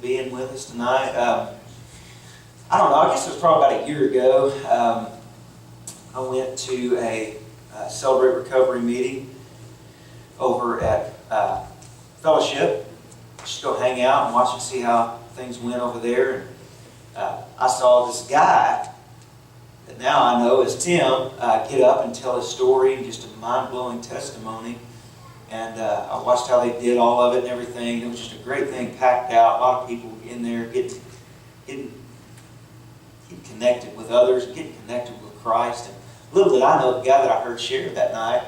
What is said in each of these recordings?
being with us tonight. I don't know, I guess it was probably about a year ago. I went to a Celebrate Recovery meeting over at Fellowship. Just go hang out and watch and see how things went over there. And I saw this guy that now I know is Tim get up and tell his story, and just a mind-blowing testimony. And I watched how they did all of it and everything. It was just a great thing, packed out. A lot of people in there getting connected with others, getting connected with Christ. And little did I know, the guy that I heard share that night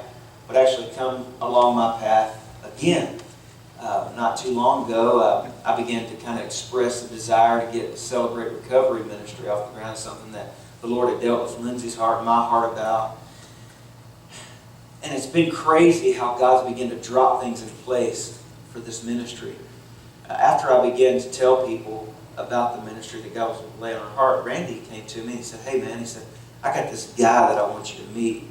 would actually come along my path again. Not too long ago, I began to kind of express the desire to get the Celebrate Recovery ministry off the ground, something that the Lord had dealt with Lindsay's heart and my heart about. And it's been crazy how God's begun to drop things in place for this ministry. After I began to tell people about the ministry that God was laying on our heart, Randy came to me and he said, "Hey man," he said, "I got this guy that I want you to meet.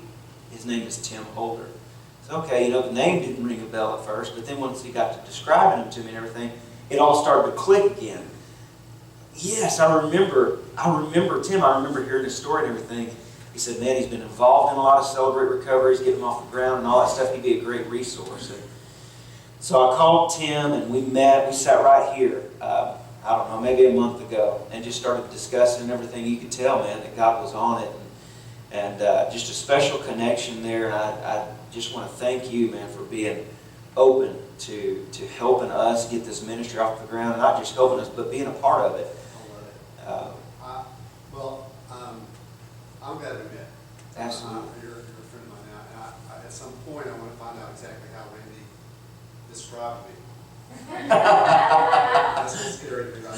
His name is Tim Holder." I said, okay, the name didn't ring a bell at first, but then once he got to describing him to me and everything, it all started to click again. Yes, I remember Tim. I remember hearing his story and everything. He said, man, he's been involved in a lot of Celebrate Recoveries, getting him off the ground and all that stuff. He'd be a great resource. And so I called Tim and we met. We sat right here, I don't know, maybe a month ago, and just started discussing and everything. You could tell, man, that God was on it. And just a special connection there. And I just want to thank you, man, for being open to helping us get this ministry off the ground. Not just helping us, but being a part of it. I'm glad we met. Absolutely. You're a friend of mine now. And at some point, I want to find out exactly how Randy described me. That's what's scary to me right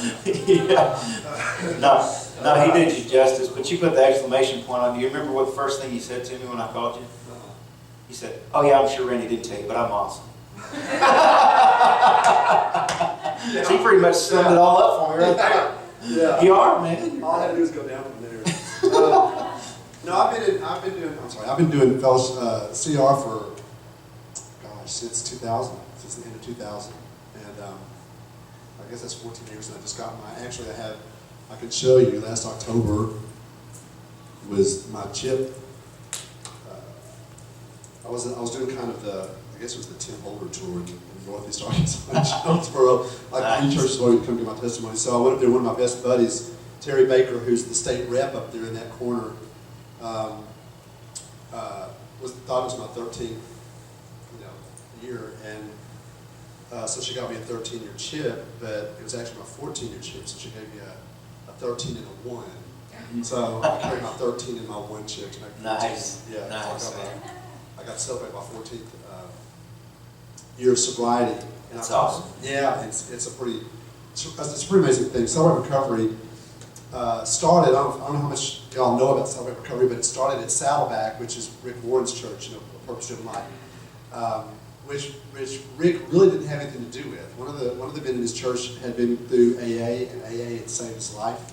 now. No, he did you justice, but you put the exclamation point on. Do you remember what the first thing you said to me when I called you? You said, "Oh yeah, I'm sure Randy didn't tell you, but I'm awesome." So he pretty much summed it all up for me right there. Yeah. You are, man. All I had to do is go down from there. No, I've been doing fellowship, CR for, since 2000, since the end of 2000. And I guess that's 14 years, and I just got I could show you, last October was my chip. I was doing kind of I guess it was the Tim Holder tour in Northeast Arkansas, Jonesboro. Like many churches already come to my testimony. So I went up there, one of my best buddies, Terry Baker, who's the state rep up there in that corner, thought it was my 13th year, and so she got me a 13-year chip, but it was actually my 14-year chip, so she gave me a 13 and a 1. So I carried my 13 and my 1 chip to make 14. Nice. Yeah. Nice. So I got celebrated my 14th year of sobriety. And That's awesome. Yeah, it's a pretty amazing thing. Celebrate Recovery started, I don't know how much y'all know about Celebrate Recovery, but it started at Saddleback, which is Rick Warren's church, a purpose-driven life, which Rick really didn't have anything to do with. One of the men in his church had been through AA, and AA had saved his life.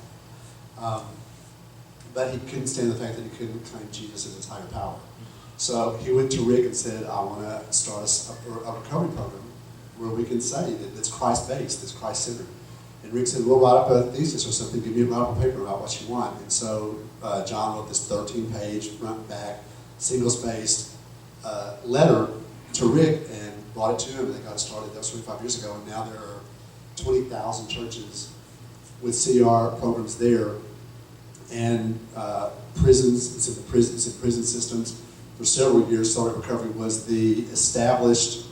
But he couldn't stand the fact that he couldn't claim Jesus as his higher power. So he went to Rick and said, I want to start a recovery program where we can say that it's Christ-based, it's Christ-centered. And Rick said, well, write up a thesis or something, give me a write up a paper about what you want. And so John wrote this 13-page, front and back, single-spaced letter to Rick and brought it to him, and they got it started. That was 25 years ago, and now there are 20,000 churches with CR programs there, and prisons. It's in prison systems. For several years, Celebrate Recovery was the established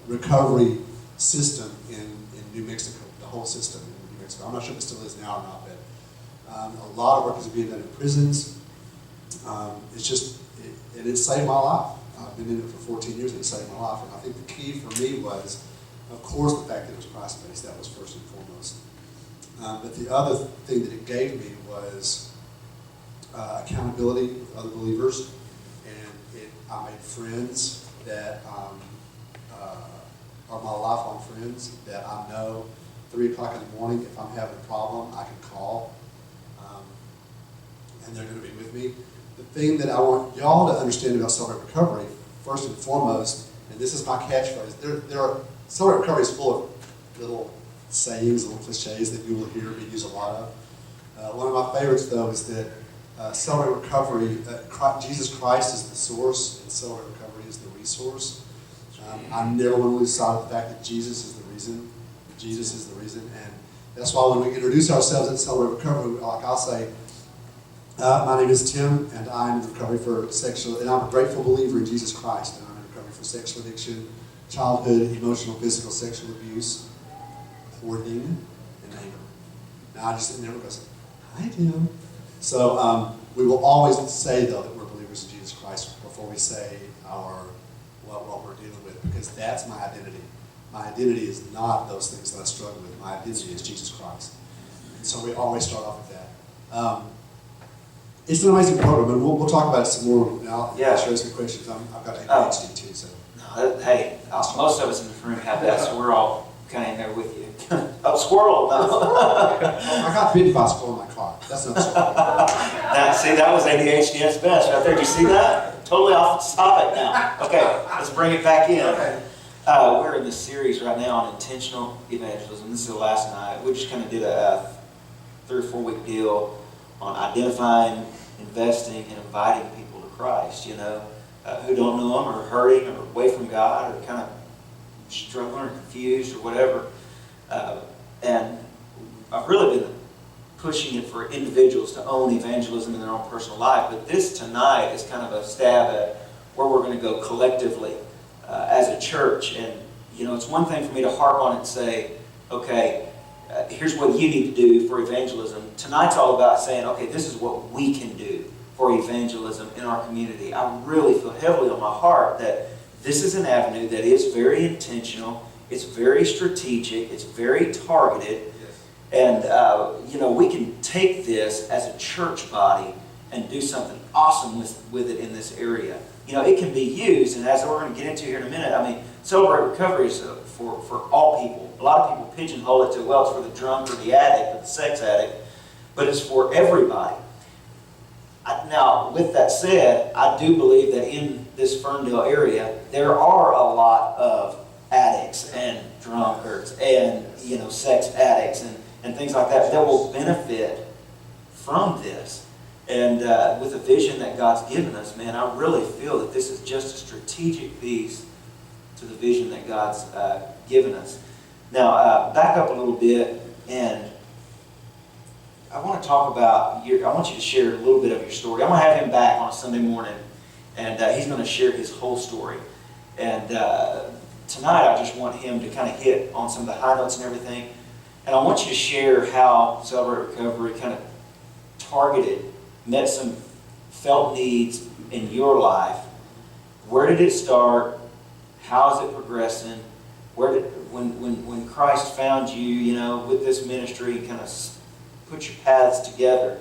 recovery system in New Mexico, the whole system in New Mexico. I'm not sure if it still is now or not, but a lot of work is being done in prisons. It saved my life. I've been in it for 14 years, and it saved my life. And I think the key for me was, of course, the fact that it was Christ-based. That was first and foremost. But the other thing that it gave me was accountability with other believers, and I made friends that are my lifelong friends that I know 3 o'clock in the morning, if I'm having a problem, I can call, and they're going to be with me. The thing that I want y'all to understand about Celebrate Recovery, first and foremost, and this is my catchphrase, Celebrate Recovery is full of little sayings, little cliches that you will hear me use a lot of. One of my favorites, though, is that Celebrate Recovery, Jesus Christ is the source, and Celebrate Recovery is the resource. I never want to lose sight of the fact that Jesus is the reason. Jesus is the reason, and that's why when we introduce ourselves at Celebrate Recovery, like I'll say, my name is Tim, and I'm in recovery for sexual, and I'm a grateful believer in Jesus Christ, and I'm in recovery for sexual addiction, childhood, emotional, physical, sexual abuse, hoarding, and anger. Now it never goes, hi Tim. So we will always say, though, that we're believers in Jesus Christ before we say what we're dealing with, because that's my identity. My identity is not those things that I struggle with. My identity is Jesus Christ. And so we always start off with that. It's an amazing program, and we'll talk about it some more now. Yeah. I'll share some questions. I've got ADHD too, so. No, hey, most of us in this room have that, so we're all kind of in there with you. Oh, squirrel! No. I got bitten by a squirrel in my car. That's not squirrel. See, that was ADHD at its best right there. Did you see that? Totally off topic now. Okay, let's bring it back in. Okay. We're in this series right now on intentional evangelism. This is the last night. We just kind of did a 3 or 4 week deal on identifying, investing, and inviting people to Christ, who don't know Him or hurting or away from God or kind of struggling or confused or whatever. And I've really been pushing it for individuals to own evangelism in their own personal life. But this tonight is kind of a stab at where we're going to go collectively as a church. And, it's one thing for me to harp on it and say, okay, here's what you need to do for evangelism. Tonight's all about saying, okay, this is what we can do for evangelism in our community. I really feel heavily on my heart that this is an avenue that is very intentional, it's very strategic, it's very targeted, and we can take this as a church body and do something awesome with it in this area. It can be used, and as we're going to get into here in a minute, Celebrate Recovery is for all people. A lot of people pigeonhole it to, well, it's for the drunk or the addict or the sex addict, but it's for everybody. Now, with that said, I do believe that in this Ferndale area, there are a lot of addicts and drunkards and, sex addicts and things like that will benefit from this. And with the vision that God's given us, man, I really feel that this is just a strategic piece to the vision that God's given us. Now, back up a little bit, and I want to talk about, I want you to share a little bit of your story. I'm going to have him back on a Sunday morning, and he's going to share his whole story. And tonight, I just want him to kind of hit on some of the high notes and everything. And I want you to share how Celebrate Recovery kind of met some felt needs in your life. Where did it start? How is it progressing? When Christ found you, with this ministry, kind of put your paths together,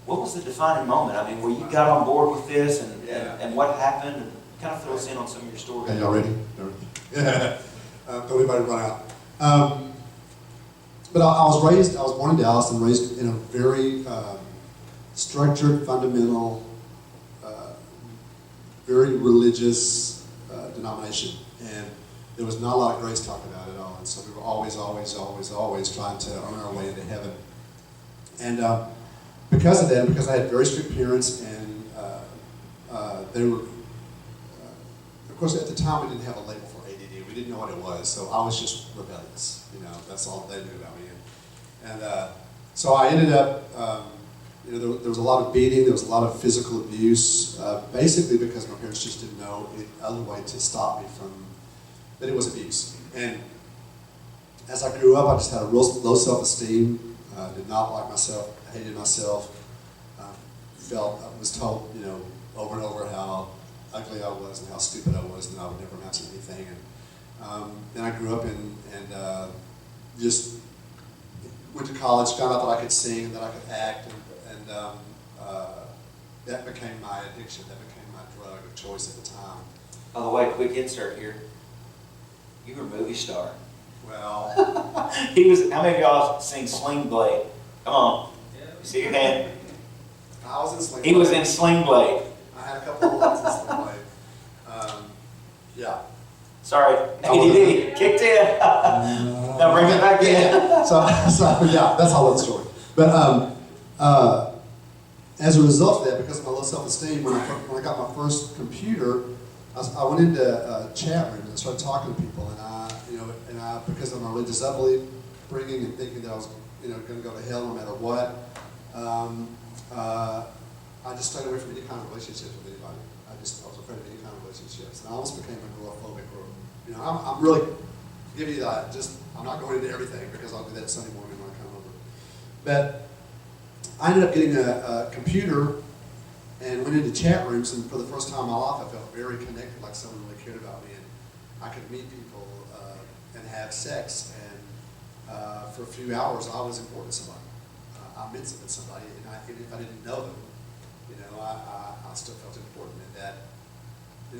what was the defining moment? Where you got on board with this and what happened? And kind of fill us in on some of your story. Hey, y'all ready? Don't anybody run out. But I was born in Dallas and raised in a very structured, fundamental, very religious denomination. And there was not a lot of grace talked about at all. And so we were always trying to earn our way into heaven. And because of that, because I had very strict parents, and they were, of course, at the time we didn't have a label for ADD. We didn't know what it was, so I was just rebellious. That's all they knew about me. And so I ended up, there was a lot of beating, there was a lot of physical abuse, basically because my parents just didn't know any other way to stop me from, that it was abuse. And as I grew up, I just had a real low self-esteem, did not like myself, hated myself, I was told, over and over how ugly I was and how stupid I was and I would never amount to anything. And then I grew up and just went to college, found out that I could sing and that I could act, and that became my addiction, that became my drug of choice at the time. By the way, quick insert here. You were a movie star. Well, how many of y'all sing Sling Blade? Come on. You see your hand? I was in Sling Blade. He was in Sling Blade. I had a couple of lines in Sling Blade. Yeah. Sorry, ADD kicked in. yeah. So yeah, that's how I love the story. But as a result of that, because of my low self-esteem, when I got my first computer, I went into a chat room and started talking to people, and I because of my religious upbringing and thinking that I was, going to go to hell no matter what, I just stayed away from any kind of relationships with anybody. I was afraid of any kind of relationships, and I almost became agoraphobic. I'm really giving you that. I'm not going into everything because I'll do that Sunday morning when I come over. But I ended up getting a computer and went into chat rooms, and for the first time in my life, I felt very connected, like someone really cared about me, and I could meet people and have sex, and for a few hours, I was important to somebody. I meant something to somebody, and even if I didn't know them, I still felt important, and that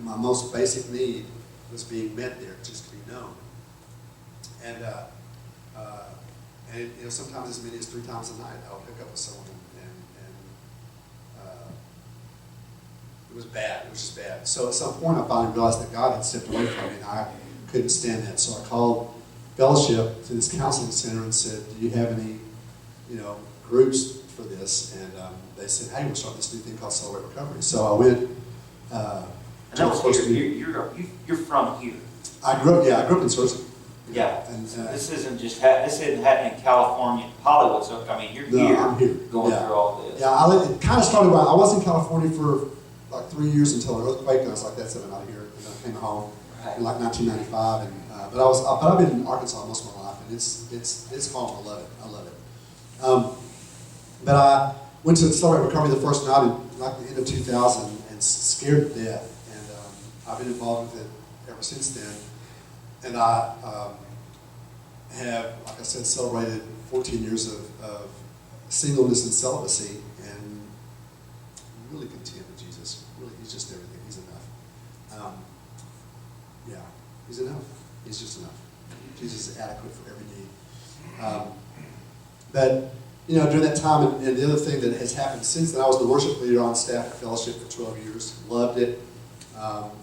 my most basic need was being met there, just to be known. And sometimes as many as 3 times a night, I would hook up with someone, and it was bad. It was just bad. So at some point, I finally realized that God had stepped away from me, and I couldn't stand that. So I called fellowship to this counseling center and said, "Do you have any, groups for this?" And they said, "Hey, we're starting this new thing called Celebrate Recovery." So I went. And that was here. You're from here. I grew up in Searcy. Yeah. And, this isn't this isn't happening in California, Hollywood. So you're here. I'm here. Going through all this. Yeah, it kind of started when I was in California for like 3 years until an earthquake, and I was like, "That's it, I'm out of here." And then I came home in like 1995, and but I've been in Arkansas most of my life, and it's home. I love it. I love it. But I went to Celebrate Recovery the first night in like the end of 2000, and scared to death. And I've been involved with it ever since then. And I have, like I said, celebrated 14 years of singleness and celibacy, and I'm really content with Jesus. Really, He's just everything. He's enough. He's enough. He's just enough. Jesus is adequate for every need. But during that time, and the other thing that has happened since then, I was the worship leader on staff at Fellowship for 12 years. Loved it.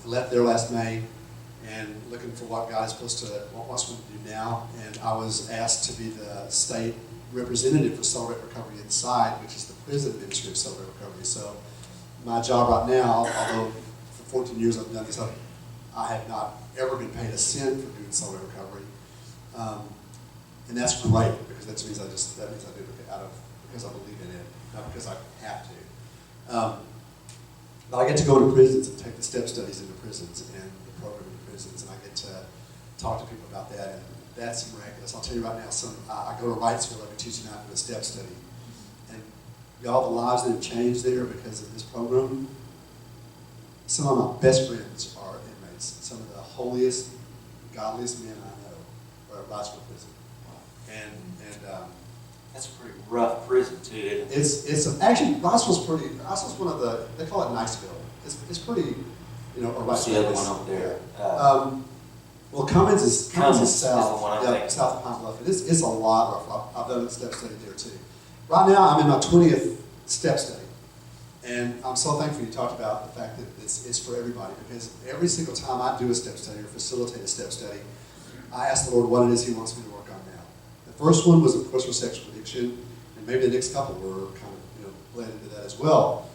Left there last May, and looking for what God is supposed to do now. And I was asked to be the state representative for Celebrate Recovery Inside, which is the prison ministry of Celebrate Recovery. So my job right now, although for 14 years I've done this, I have not ever been paid a cent for doing Celebrate Recovery. And that's great, because that means I do it because I believe in it, not because I have to. But I get to go into prisons and take the step studies into prisons and the program into prisons, and I get to talk to people about that, and that's miraculous. I'll tell you right now, I go to Wrightsville every Tuesday night for a step study, and y'all, the lives that have changed there because of this program. Some of my best friends are inmates. Some of the holiest, godliest men I know are at Wrightsville prison. And that's a pretty rough prison too. It's actually Wrightsville's one of the, they call it Niceville. It's pretty, What's the other one over there? Well, Cummins is south. Is the one I'm South of Pine Bluff. It's a lot rough. I've done a step study there too. Right now, I'm in my 20th step study, and I'm so thankful you talked about the fact that it's for everybody, because every single time I do a step study or facilitate a step study, I ask the Lord what it is He wants me to work on now. The first one was, of course, for sexual addiction, and maybe the next couple were kind of bled into that as well.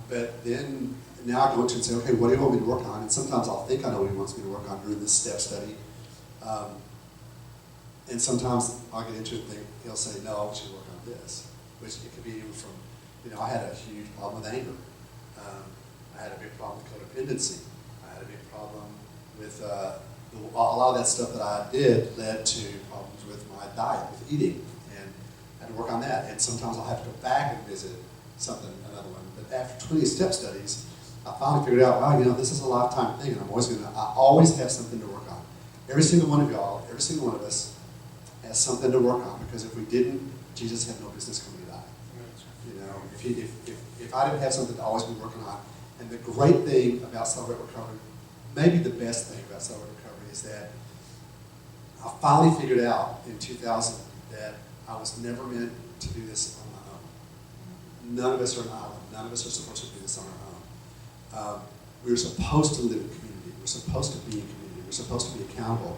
But then now I go into and say, okay, what do you want me to work on? And sometimes I'll think I know what He wants me to work on during this step study. And sometimes I'll get into it and think, He'll say, no, I want you to work on this. Which it could be even from, I had a huge problem with anger. I had a big problem with codependency. I had a big problem with a lot of that stuff that I did led to problems with my diet, with eating, and I had to work on that. And sometimes I'll have to go back and visit another one. But after 20 step studies, I finally figured out, wow, this is a lifetime thing, and I always have something to work on. Every single one of y'all, every single one of us has something to work on, because if we didn't, Jesus had no business coming to die. If I didn't have something to always be working on, and the great thing about Celebrate Recovery, maybe the best thing about Celebrate Recovery, is that I finally figured out in 2000 that I was never meant to do this on my own. None of us are an island. None of us are supposed to do this on our own. We're supposed to live in community. We're supposed to be in community. We're supposed to be accountable.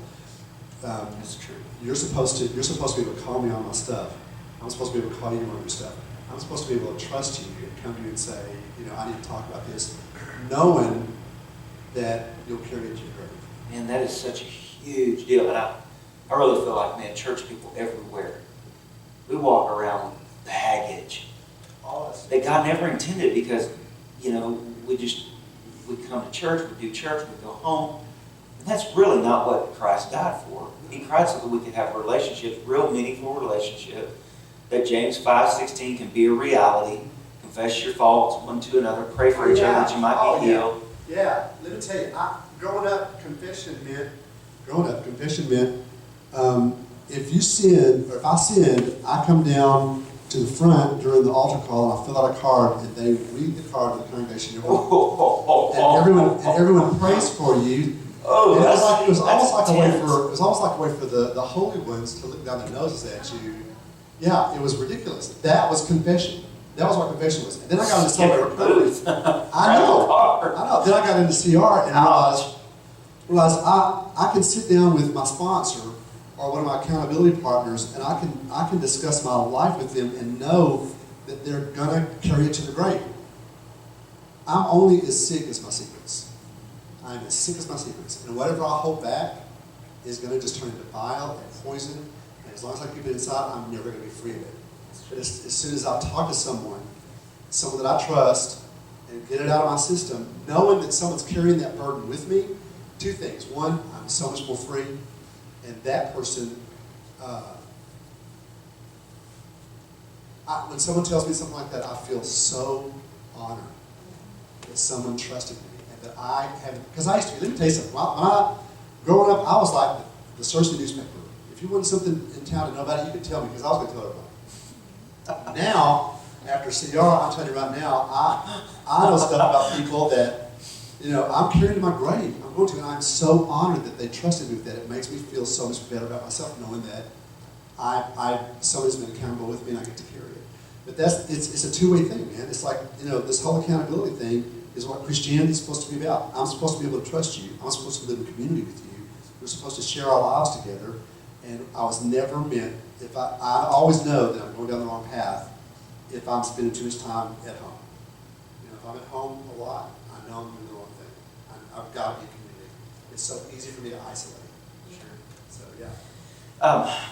That's true. You're supposed to be able to call me on my stuff. I'm supposed to be able to call you on your stuff. I'm supposed to be able to trust you and come to you and say, I need to talk about this, knowing that you'll carry it to your grave. Man, that is such a huge deal. And I really feel like, man, church people everywhere, we walk around with baggage that God never intended, because, we come to church, we do church, we go home. And that's really not what Christ died for. He cried so that we could have relationships, real meaningful relationships, that James 5:16 can be a reality. Confess your faults one to another, pray for each other that you might be healed. Yeah, let me tell you, growing up, confession meant, if you sin, or if I sin, I come down to the front during the altar call and I fill out a card, and they read the card to the congregation. And everyone prays for you. Oh, it was almost like a way for the holy ones to look down their noses at you. Yeah, it was ridiculous. That was confession. That was what confession was. And then I got into celebrate recovery. I know. Then I got into CR and realized I can sit down with my sponsor or one of my accountability partners, and I can discuss my life with them and know that they're gonna carry it to the grave. I'm only as sick as my secrets. I'm as sick as my secrets. And whatever I hold back is gonna just turn into bile and poison. And as long as I keep it inside, I'm never gonna be free of it. But as soon as I talk to someone that I trust, and get it out of my system, knowing that someone's carrying that burden with me, two things. One, I'm so much more free, and that person, when someone tells me something like that, I feel so honored that someone trusted me, and that I have, because I used to, let me tell you something, growing up, I was like the Cersei newspaper. If you wanted something in town to know about it, you could tell me, because I was going to tell everybody. Now, after CR, I'll tell you right now, I know stuff about people that, I'm carrying to my grave. I'm going to, and I'm so honored that they trusted me with that. It makes me feel so much better about myself, knowing that somebody's been accountable with me and I get to carry it. But it's a two-way thing, man. It's like, this whole accountability thing is what Christianity is supposed to be about. I'm supposed to be able to trust you. I'm supposed to live in community with you. We're supposed to share our lives together. And I was never meant, I always know that I'm going down the wrong path if I'm spending too much time at home. If I'm at home a lot, I know I'm doing the wrong thing. I've got to be community. It's so easy for me to isolate. Sure. So, yeah.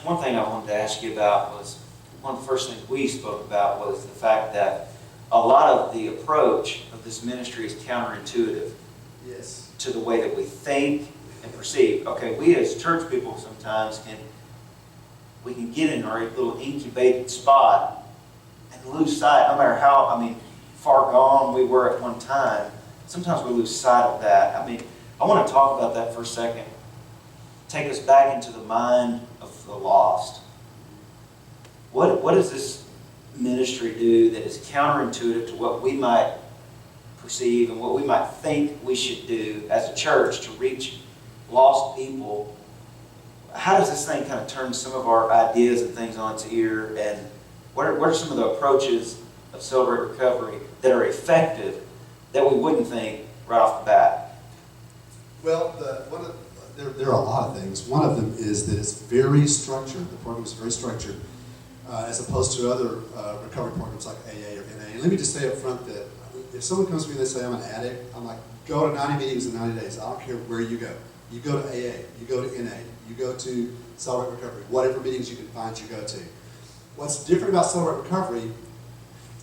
One thing I wanted to ask you about was, one of the first things we spoke about was the fact that a lot of the approach of this ministry is counterintuitive. Yes. To the way that we think and perceive. Okay, we as church people sometimes we can get in our little incubated spot and lose sight, no matter how, far gone we were at one time. Sometimes we lose sight of that. I want to talk about that for a second. Take us back into the mind of the lost. What does this ministry do that is counterintuitive to what we might perceive and what we might think we should do as a church to reach lost people? How does this thing kind of turn some of our ideas and things on its ear? And what are some of the approaches of Celebrate Recovery that are effective that we wouldn't think right off the bat? Well, there are a lot of things. One of them is that it's very structured. The program is very structured, as opposed to other recovery programs like AA or NA. And let me just say up front that if someone comes to me and they say, I'm an addict, I'm like, go to 90 meetings in 90 days. I don't care where you go. You go to AA, you go to NA, you go to Celebrate Recovery, whatever meetings you can find, you go to. What's different about Celebrate Recovery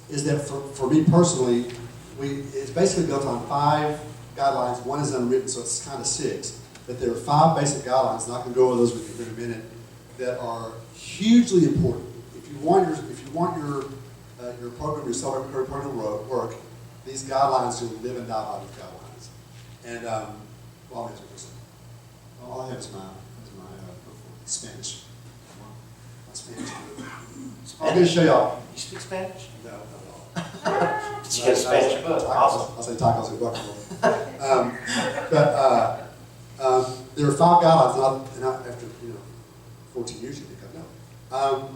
is that for me personally, it's basically built on 5 guidelines. One is unwritten, so it's kind of 6. But there are 5 basic guidelines, and I can go over those with you in a minute, that are hugely important. If you want your program, your Celebrate Recovery program to work, these guidelines, you'll live and die by these guidelines. And I'll answer this. All I have is my Spanish. My Spanish. I'm going to show y'all. You speak Spanish? No, not But you got a Spanish book. Awesome. I'll say tacos and guacamole. There are 5 guidelines, and after 14 years, you think I know.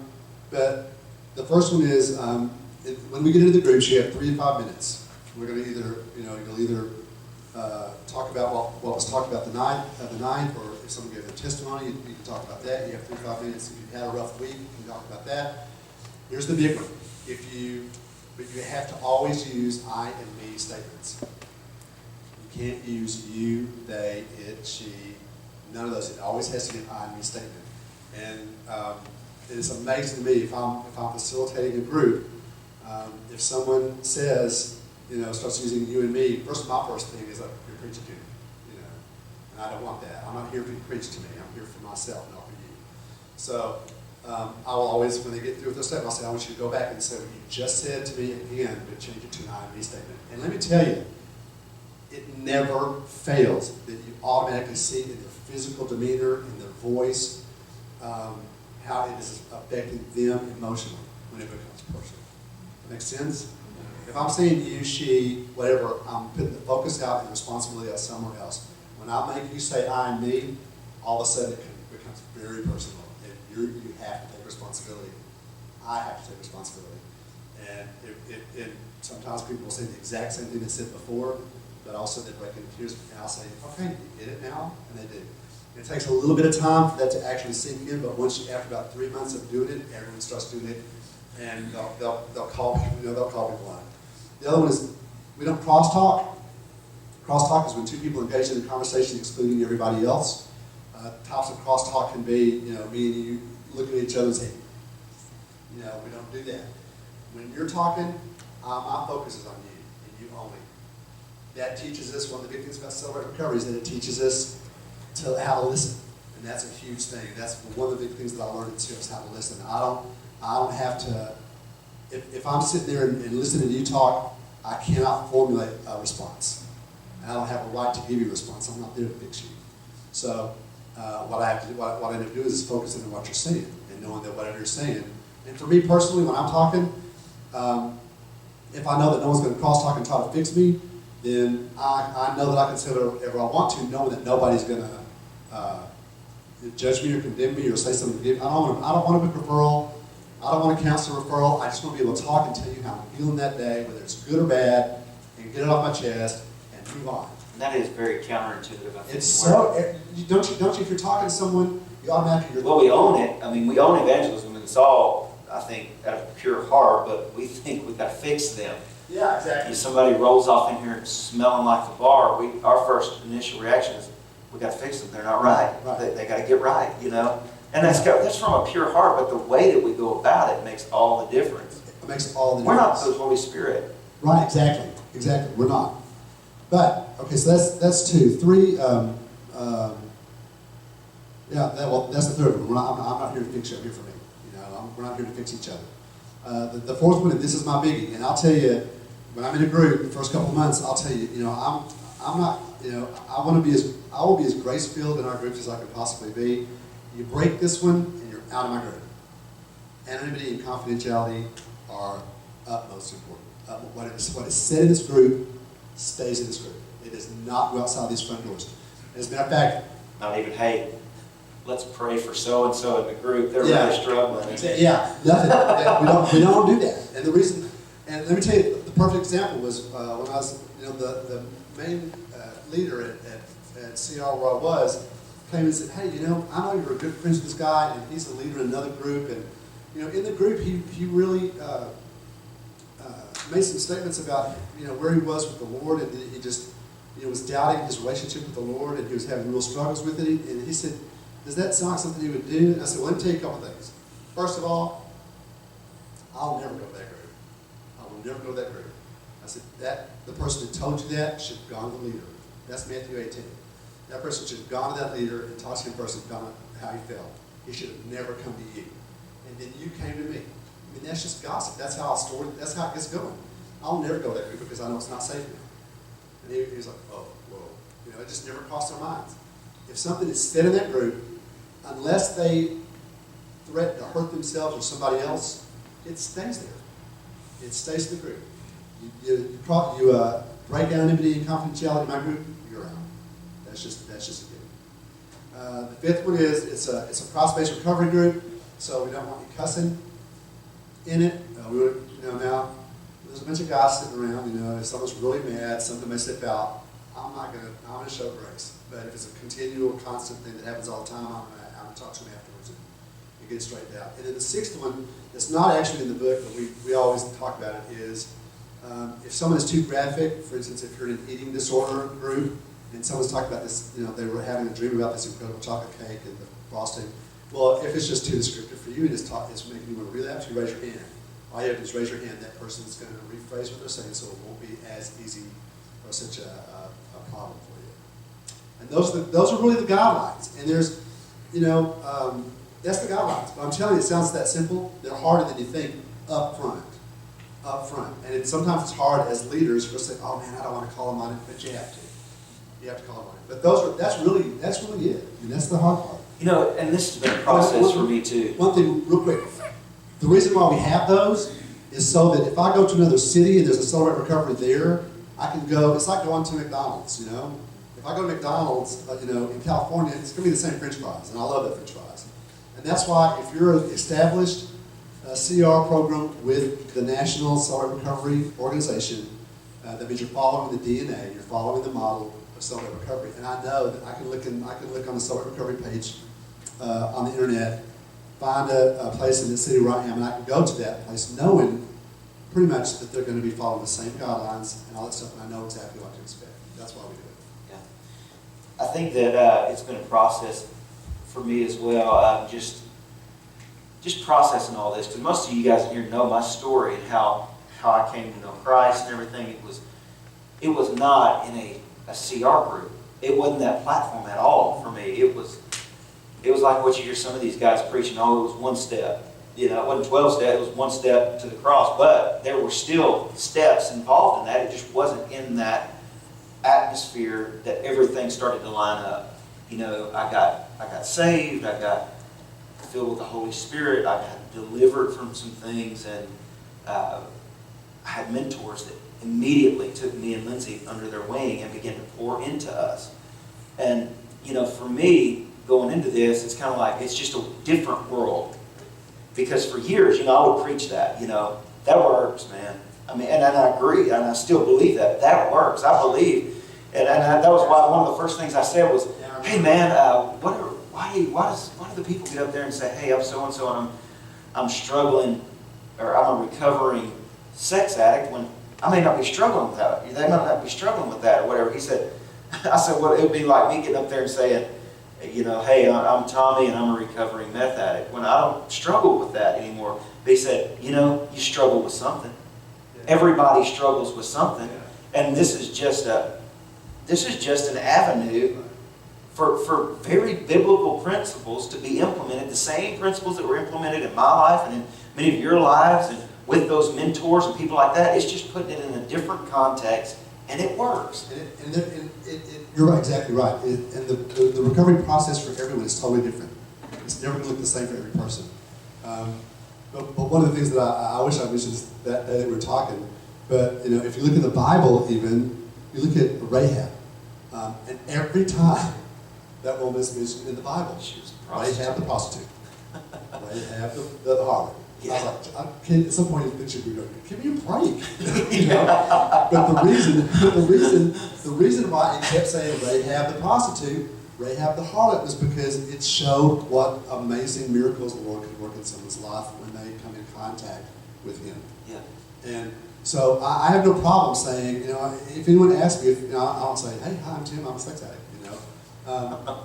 But the first one is when we get into the groups, you have 3 to 5 minutes. We're going to you'll either talk about what was talked about the night, or if someone gave a testimony, you can talk about that. You have 3 or 5 minutes. If you've had a rough week, you can talk about that. Here's the big one. But you have to always use I and me statements. You can't use you, they, it, she, none of those. It always has to be an I and me statement. And it is amazing to me if I'm facilitating a group, if someone says, starts using you and me, my first thing is like, you're preaching to me, and I don't want that. I'm not here for you to preach to me. I'm here for myself, not for you. So I will always, when they get through with their statement, I'll say, I want you to go back and say what you just said to me again, but change it to an I and me statement. And let me tell you, it never fails that you automatically see in their physical demeanor, in their voice, how it is affecting them emotionally when it becomes personal. Makes sense? If I'm saying you, she, whatever, I'm putting the focus out and the responsibility on somewhere else. When I make you say I and me, all of a sudden it becomes very personal. And you have to take responsibility. I have to take responsibility. And sometimes people will say the exact same thing they said before, but also they break into tears, and I'll say, okay, you get it now? And they do. And it takes a little bit of time for that to actually sink in, but after about 3 months of doing it, everyone starts doing it, and they'll call people on it. The other one is, we don't crosstalk. Crosstalk is when two people engage in a conversation excluding everybody else. Types of crosstalk can be, me and you looking at each other and saying, we don't do that. When you're talking, my focus is on you, and you only. That teaches us, one of the big things about Celebrate Recovery is that it teaches us how to listen. And that's a huge thing. That's one of the big things that I learned in CERS, how to listen. I don't have to, if I'm sitting there and listening to you talk, I cannot formulate a response. And I don't have a right to give you a response. I'm not there to fix you. So what I end up doing is focusing on what you're saying and knowing that whatever you're saying. And for me personally, when I'm talking, if I know that no one's going to cross-talk and try to fix me, then I know that I can say whatever I want to, knowing that nobody's going to judge me or condemn me or say something negative. I don't want a referral. I don't want a counselor referral. I just want to be able to talk and tell you how I'm feeling that day, whether it's good or bad, and get it off my chest and move on. And that is very counterintuitive. I think It's so. Don't you? If you're talking to someone, you automatically. Well, we own it. I mean, we own evangelism, and it's all, I think, out of pure heart. But we think we've got to fix them. Yeah, exactly. If somebody rolls off in here smelling like the bar, our first initial reaction is, we got to fix them. They're not right. They got to get right, And that's from a pure heart, but the way that we go about it makes all the difference. It makes all the difference. We're not the Holy Spirit. Right, exactly. We're not. But, okay, so that's 2. 3, that's the third one. I'm not here to fix you, I'm here for me. We're not here to fix each other. The fourth one, and this is my biggie, and I'll tell you, when I'm in a group, the first couple of months, I'll tell you, I'm not, I will be as grace-filled in our groups as I can possibly be. You break this one, and you're out of my group. Anonymity and confidentiality are utmost important. What is said in this group stays in this group. It does not go outside these front doors. As a matter of fact, not even, hey, let's pray for so-and-so in the group. They're really struggling. Yeah, nothing. We don't do that. And the reason, and let me tell you, the perfect example was when I was, the main leader at CR where I was, came and said, hey, I know you're a good friend with this guy, and he's a leader in another group, and in the group he really made some statements about where he was with the Lord, and he just was doubting his relationship with the Lord, and he was having real struggles with it. And he said, does that sound like something you would do? And I said, well, let me tell you a couple things. First of all, I'll never go to that group. I will never go to that group. I said, the person that told you that should have gone to the leader. That's Matthew 18. That person should have gone to that leader and talked to the person about how he felt. He should have never come to you. And then you came to me. I mean, that's just gossip. That's how that's how it gets going. I'll never go to that group because I know it's not safe now. And he was like, oh, whoa. It just never crossed our minds. If something is said in that group, unless they threaten to hurt themselves or somebody else, it stays there. It stays in the group. You break anonymity and confidentiality in my group, you're out. That's just a given. The fifth one is it's a cross-based recovery group, so we don't want you cussing in it. Now there's a bunch of guys sitting around. If someone's really mad, something may slip out. I'm gonna show grace. But if it's a continual, constant thing that happens all the time, I'm gonna talk to him afterwards and get it straightened out. And then the sixth one, that's not actually in the book, but we always talk about it, is if someone is too graphic, for instance, if you're in an eating disorder group, and someone's talking about this, they were having a dream about this incredible chocolate cake and the frosting. Well, if it's just too descriptive for you, it's making you want to relapse, you raise your hand. All you have to do is raise your hand. That person's going to rephrase what they're saying, so it won't be as easy or such a problem for you. And those are really the guidelines. And there's, that's the guidelines. But I'm telling you, it sounds that simple. They're harder than you think up front. And sometimes it's hard as leaders for us to say, oh man, I don't want to call them on it, but you have to. You have to call them on it. But that's really it. I mean, that's the hard part. And this has been a process for me too. One thing, real quick. The reason why we have those is so that if I go to another city and there's a Celebrate Recovery there, I can go, it's like going to McDonald's, If I go to McDonald's, in California, it's going to be the same French fries, and I love the French fries. And that's why if you're an established CR program with the National Celebrate Recovery Organization, that means you're following the DNA, you're following the model of Celebrate Recovery. And I know that I can look on the Celebrate Recovery page on the internet, find a place in the city where I am, and I can go to that place knowing pretty much that they're going to be following the same guidelines and all that stuff, and I know exactly what to expect. That's why we do it. Yeah. I think that it's been a process for me as well, just processing all this, because most of you guys here know my story and how I came to know Christ and everything. It was not in a CR group. It wasn't that platform at all for me. It was like what you hear some of these guys preaching, it was one step. It wasn't 12 steps, it was one step to the cross. But there were still steps involved in that. It just wasn't in that atmosphere that everything started to line up. I got saved, I got filled with the Holy Spirit, I got delivered from some things, and I had mentors that immediately took me and Lindsay under their wing and began to pour into us. And, for me, going into this, it's kind of like, it's just a different world. Because for years, I would preach that, that works, man. I mean, and I agree, and I still believe that works. I believe. And that was why one of the first things I said was, hey man, why do the people get up there and say, hey, I'm so-and-so, and I'm struggling, or I'm a recovering sex addict, when I may not be struggling with that. They might not be struggling with that or whatever. I said, well, it would be like me getting up there and saying, hey, I'm Tommy and I'm a recovering meth addict, when I don't struggle with that anymore. But he said, you struggle with something. Everybody struggles with something. And this is just an avenue for very biblical principles to be implemented, the same principles that were implemented in my life and in many of your lives, and with those mentors and people like that. It's just putting it in a different context, and it works. You're right, exactly right. And the recovery process for everyone is totally different. It's never going to look the same for every person. But one of the things that I wish I mentioned that day that we were talking, but if you look at the Bible even, you look at Rahab, and every time that woman is mentioned in the Bible, Rahab the prostitute, Rahab the harlot. Yeah. I was like, at some point in the picture, we go, give me a break. But the reason why it kept saying Rahab the prostitute, Rahab the harlot, was because it showed what amazing miracles the Lord could work in someone's life when they come in contact with Him. Yeah. And so I have no problem saying, if anyone asks me, I don't say, hey, hi, I'm Tim, I'm a sex addict,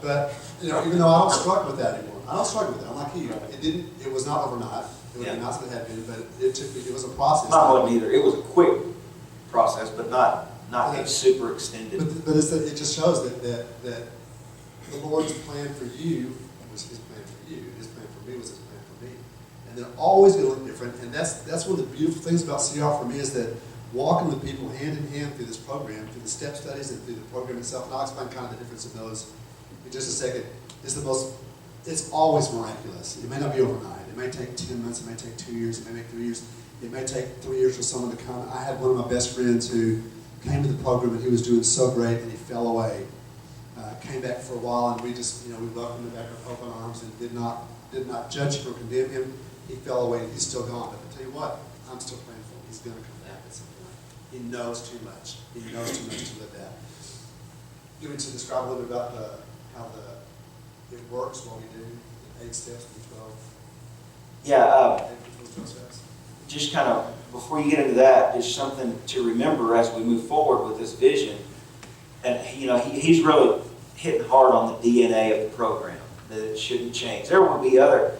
but even though I don't struggle with that anymore, I don't struggle with that. I'm like you. It was not overnight. It would be nice if it had been, but it was a process. Mine wasn't either. It was a quick process, but not a super extended. But it just shows that the Lord's plan for you was His plan for you. His plan for me was His plan for me. And they're always going to look different. And that's one of the beautiful things about CR for me, is that walking with people hand in hand through this program, through the step studies and through the program itself, and I'll explain kind of the difference in those in just a second, it's always miraculous. It may not be overnight. It may take 10 months, it may take 2 years, it may take 3 years. It may take 3 years for someone to come. I had one of my best friends who came to the program and he was doing so great and he fell away. Came back for a while and we just, we welcomed him back with open arms and did not judge him or condemn him. He fell away and he's still gone. But I tell you what, I'm still praying for him. He's going to come back at some point. He knows too much. He knows too much to live that. You want to describe a little bit about how it works, what we do, the 8 steps, the 12, Yeah, 12 steps? just kind of, before you get into that, just something to remember as we move forward with this vision. And, he's really hitting hard on the DNA of the program, that it shouldn't change. There will be other,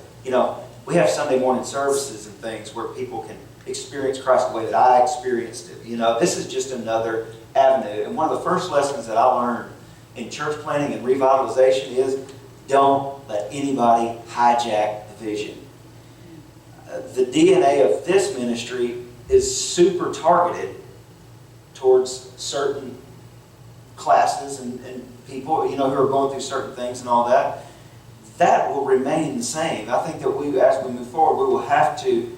we have Sunday morning services and things where people can experience Christ the way that I experienced it. This is just another avenue. And one of the first lessons that I learned in church planting and revitalization is don't let anybody hijack the vision. The DNA of this ministry is super targeted towards certain classes and people, who are going through certain things and all that. That will remain the same. I think that as we move forward, we will have to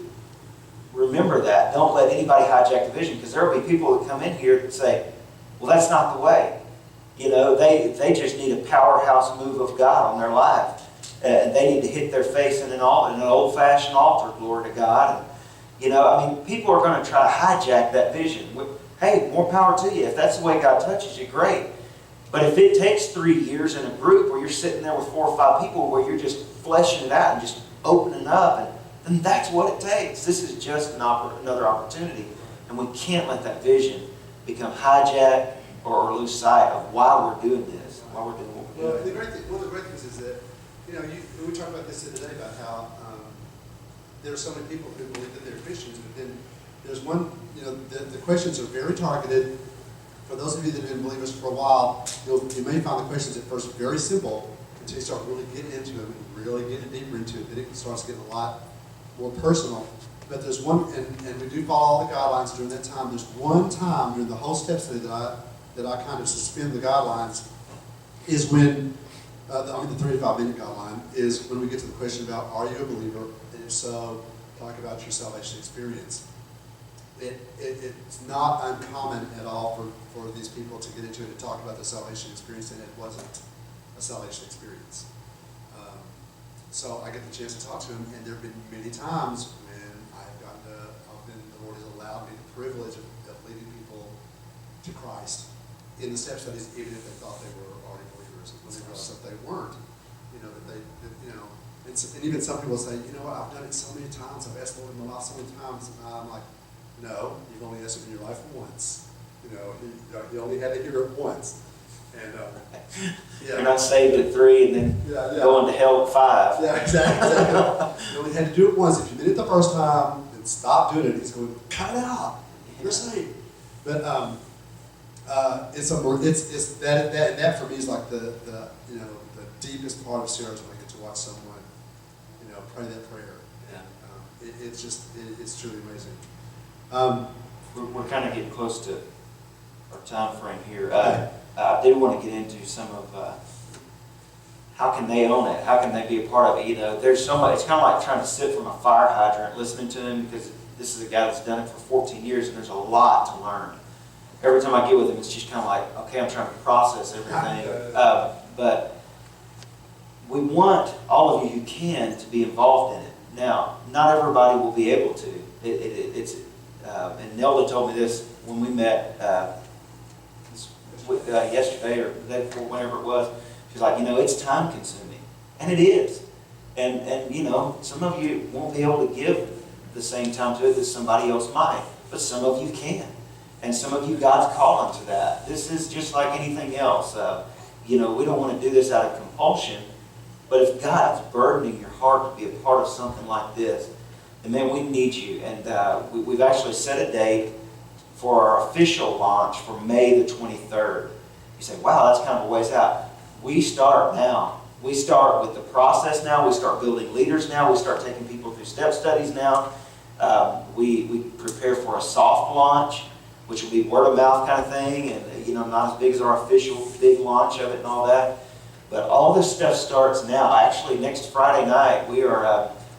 remember that. Don't let anybody hijack the vision, because there will be people that come in here and say, well, that's not the way. They just need a powerhouse move of God on their life. And they need to hit their face in an old-fashioned altar, glory to God. And, people are going to try to hijack that vision. Hey, more power to you. If that's the way God touches you, great. But if it takes 3 years in a group where you're sitting there with 4 or 5 people where you're just fleshing it out and just opening up, then that's what it takes. This is just another opportunity. And we can't let that vision become hijacked or lose sight of why we're doing this, why we're doing what we're doing. One of the great things is that, we talked about this the other day about how there are so many people who believe that they're Christians, but then there's one, the questions are very targeted. For those of you that have been believers for a while, you may find the questions at first very simple until you start really getting into them and really getting deeper into it. Then it starts getting a lot more personal. But there's one, and we do follow all the guidelines during that time. There's one time during the whole step study that I kind of suspend the guidelines is when, the 3 to 5 minute guideline is when we get to the question about, are you a believer? And if so, talk about your salvation experience. It's not uncommon at all for these people to get into it and talk about the salvation experience, and it wasn't a salvation experience. So I get the chance to talk to them, and there have been many times when the Lord has allowed me the privilege of leading people to Christ in the step studies, even if they thought they were already believers, when they realized that they weren't. And even some people say, I've done it so many times, I've asked the Lord in my life so many times, and I'm like, no, you've only asked it in your life once. You only had to hear it once. And You're not saved at 3 and then going to hell at 5. Yeah, exactly. You only had to do it once. If you did it the first time, then stop doing it. He's going, cut it out. You're saved. But it's that for me is like the deepest part of Sarah's when I get to watch someone pray that prayer. And it's truly amazing. We're kind of getting close to our time frame here. I do want to get into some of how can they own it? How can they be a part of it? There's so much. It's kind of like trying to sit from a fire hydrant listening to him, because this is a guy that's done it for 14 years, and there's a lot to learn. Every time I get with him, it's just kind of like, okay, I'm trying to process everything. But we want all of you who can to be involved in it. Now, not everybody will be able to. And Nelda told me this when we met yesterday or the day before, whenever it was. She's like, it's time consuming. And it is. And some of you won't be able to give the same time to it that somebody else might. But some of you can. And some of you, God's calling to that. This is just like anything else. We don't want to do this out of compulsion. But if God's burdening your heart to be a part of something like this, then man, we need you. And we've actually set a date for our official launch for May the 23rd. You say, wow, that's kind of a ways out. We start now. We start with the process now. We start building leaders now. We start taking people through step studies now. We prepare for a soft launch, which will be word of mouth kind of thing, and not as big as our official big launch of it and all that. But all this stuff starts now. Actually, next Friday night we're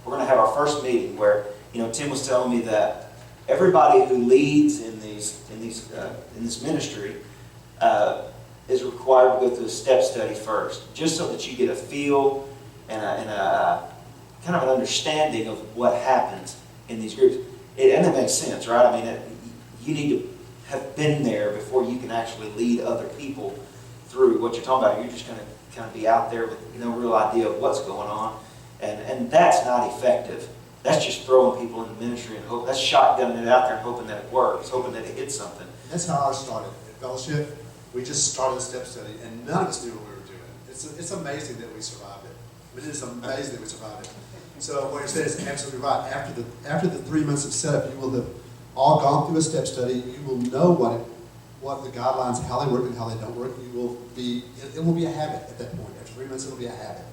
going to have our first meeting where Tim was telling me that everybody who leads in this ministry is required to go through a step study first, just so that you get a feel and a kind of an understanding of what happens in these groups. And it makes sense, right? You need to have been there before you can actually lead other people through what you're talking about. You're just going to kind of be out there with no real idea of what's going on. And that's not effective. That's just throwing people in the ministry and hope. That's shotgunning it out there and hoping that it works, hoping that it hits something. That's how ours started. At Fellowship, we just started a step study, and none of us knew what we were doing. It's amazing that we survived it. I mean, it is amazing that we survived it. So what you're saying is absolutely right. After the 3 months of setup, you will have all gone through a step study. You will know what the guidelines, how they work and how they don't work. It will be a habit at that point. After 3 months, it will be a habit.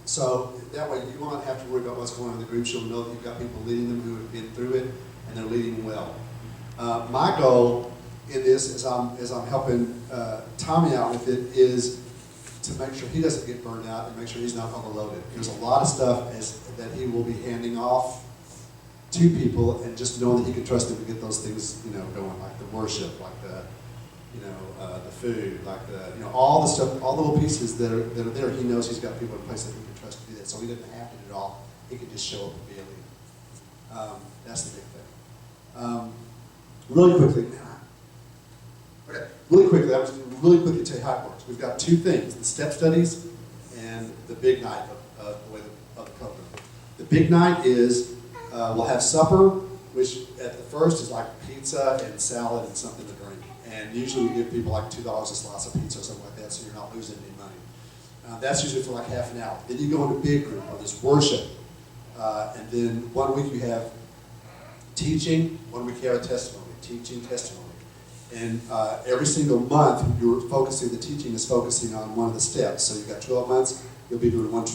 So that way you won't have to worry about what's going on in the groups. You'll know that you've got people leading them who have been through it, and they're leading well. My goal in this, as I'm helping Tommy out with it, is to make sure he doesn't get burned out and make sure he's not overloaded. There's a lot of stuff that he will be handing off to people, and just knowing that he can trust them to get those things, going, like the worship, like the food, like all the stuff, all the little pieces that are there. He knows he's got people in place that he can trust to do that, so he doesn't have to do it all. He can just show up and be a leader. That's the big thing. Really quickly, I'm just going to really quickly tell you how it works. We've got two things: the step studies and the big night of the program. The big night is we'll have supper, which at the first is like pizza and salad and something to drink. And usually we give people like $2 a slice of pizza or something like that, so you're not losing any money. That's usually for like half an hour. Then you go into big group, where there's worship. And then 1 week you have teaching, 1 week you have a testimony, teaching, testimony. And every single month the teaching is focusing on one of the steps. So you've got 12 months, you'll be doing one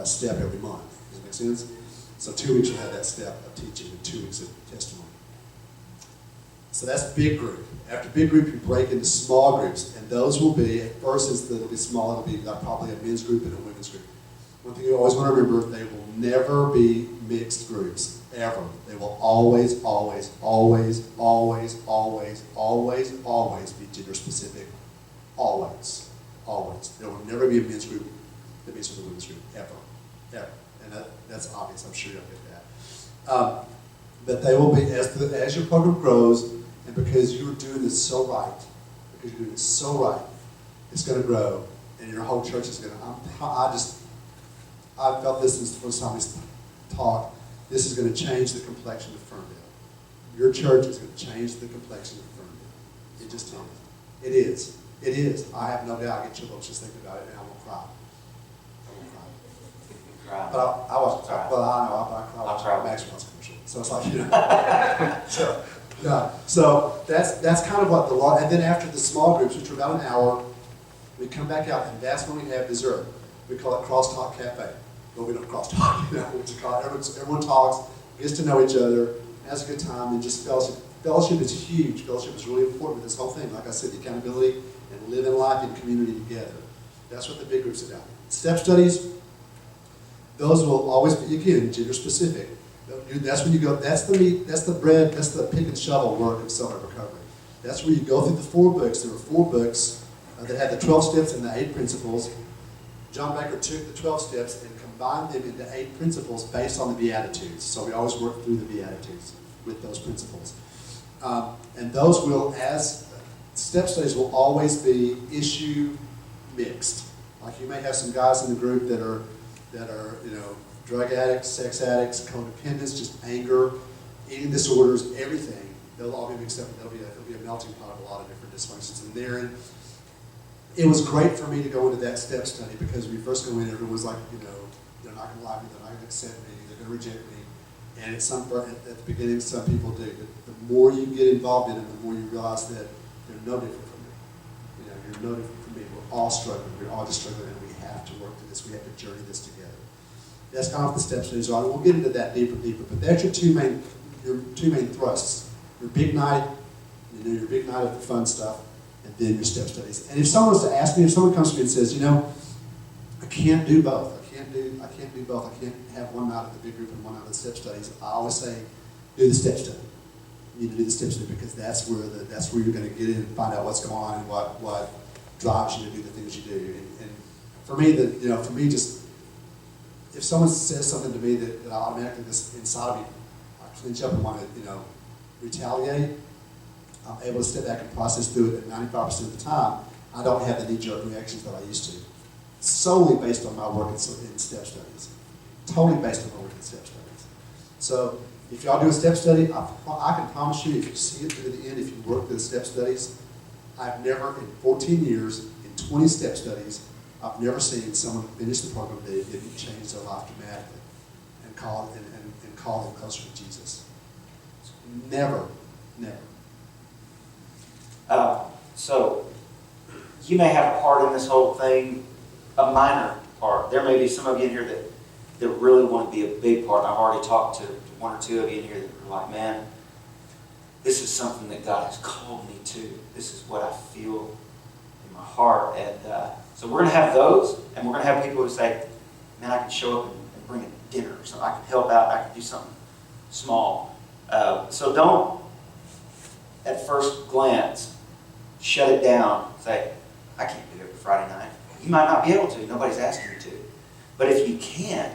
step every month. Does that make sense? So 2 weeks you'll have that step of teaching and 2 weeks of testimony. So that's big group. After big group, you break into small groups, and those will be, at first it'll be small, it'll be probably a men's group and a women's group. One thing you always want to remember, they will never be mixed groups, ever. They will always be gender specific, always. There will never be a men's group that meets with a women's group, ever. And that's obvious, I'm sure you'll get that. But they will be, as your program grows, and because you're doing this so right, it's going to grow, and your whole church is going to, I felt this since the first time we talked, this is going to change the complexion of Ferndale. Your church is going to change the complexion of Ferndale. It just is. It is. I have no doubt. I get chills just thinking about it, and I will cry. But I was, well, I know, I cried Maxwell's commercial. So it's like, so that's kind of what the law, and then after the small groups, which are about an hour, we come back out, and that's when we have dessert. We call it Crosstalk Cafe. Well, we don't crosstalk, we just call it, everyone talks, gets to know each other, has a good time, and just fellowship. Fellowship is huge. Fellowship is really important with this whole thing. Like I said, the accountability and living life in community together. That's what the big group's about. Step studies, those will always be, again, gender specific. That's when you go, that's the meat, that's the bread, that's the pick and shovel work of Celebrate Recovery. That's where you go through the 4 books. There were 4 books that had the 12 steps and the 8 principles. John Becker took the 12 steps and combined them into 8 principles based on the Beatitudes. So we always work through the Beatitudes with those principles. And those will, as step studies, will always be issue mixed. Like you may have some guys in the group that are drug addicts, sex addicts, codependents, just anger, eating disorders, everything. They'll all be mixed up, and it'll be a melting pot of a lot of different dysfunctions in there. And it was great for me to go into that step study because when you first go in, everyone was like, they're not going to like me, they're not going to accept me, they're going to reject me. And at the beginning, some people do. But the more you get involved in it, the more you realize that they're no different from me. You're no different from me. We're all struggling. We're all just struggling, and we have to work through this. We have to journey this together. That's kind of what the step studies are. We'll get into that deeper. But that's your two main thrusts. Your big night, your big night of the fun stuff, and then your step studies. And if someone was to ask me, if someone comes to me and says, I can't do both. I can't do both. I can't have one out of the big group and one out of the step studies. I always say, do the step study. You need to do the step study because that's where you're going to get in and find out what's going on and what drives you to do the things you do. And for me, just if someone says something to me that automatically this inside of me, I clench up and want to, retaliate. I'm able to step back and process through it, and 95% of the time, I don't have the knee-jerk reactions that I used to. Solely based on my work in step studies. Totally based on my work in step studies. So, if y'all do a step study, I can promise you, if you see it through to the end, if you work through the step studies, I've never, in 14 years, in 20 step studies, I've never seen someone finish the program that didn't change their life dramatically and call them closer to Jesus. Never, never. So, you may have a part in this whole thing, a minor part. There may be some of you in here that really want to be a big part. I've already talked to one or two of you in here that are like, man, this is something that God has called me to. This is what I feel in my heart. And so we're going to have those, and we're going to have people who say, man, I can show up and bring a dinner or something. I can help out. I can do something small. So don't, at first glance, shut it down. Say, I can't do it every Friday night. You might not be able to. Nobody's asking you to. But if you can,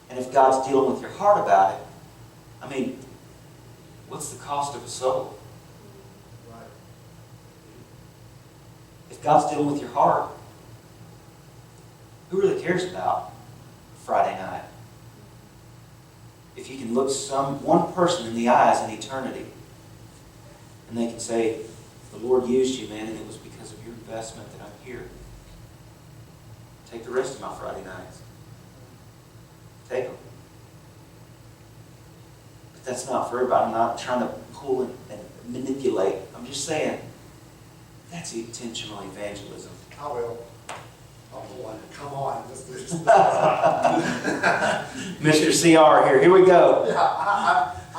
and if God's dealing with your heart about it, I mean, what's the cost of a soul? Right. If God's dealing with your heart, who really cares about Friday night? If you can look one person in the eyes in eternity, and they can say, the Lord used you, man, and it was because of your investment that I'm here. Take the rest of my Friday nights. Take them. But that's not for everybody. I'm not trying to pull and manipulate. I'm just saying, that's intentional evangelism. I will. I'll pull on it. Come on. Let's do this. Mr. CR here we go. Yeah,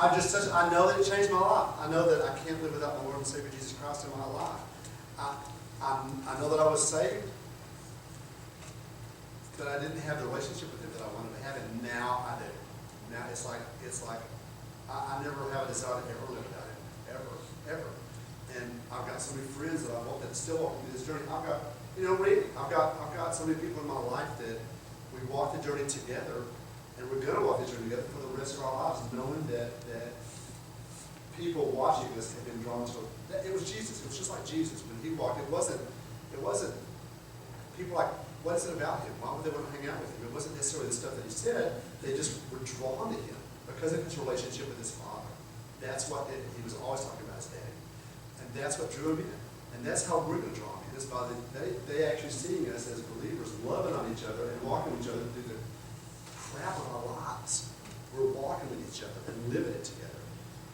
I know that it changed my life. I know that I can't live without my Lord and Savior Jesus Christ in my life. I know that I was saved, but I didn't have the relationship with Him that I wanted to have, and now I do. Now it's like I never have a desire to ever live without Him, ever. And I've got so many friends that I've walked that still walking through this journey. I've got, really, I've got so many people in my life that we walk the journey together, and we're going to walk the journey together for the rest of our lives, knowing that people watching this have been drawn to it. It was Jesus. It was just like Jesus when He walked. It wasn't people like, what is it about Him? Why would they want to hang out with Him? It wasn't necessarily the stuff that He said. They just were drawn to Him because of His relationship with His Father. That's what He was always talking about His Daddy. And that's what drew Him in. And that's how we're going to draw Him in, is by they actually seeing us as believers, loving on each other and walking with each other through the crap of our lives. We're walking with each other and living it together.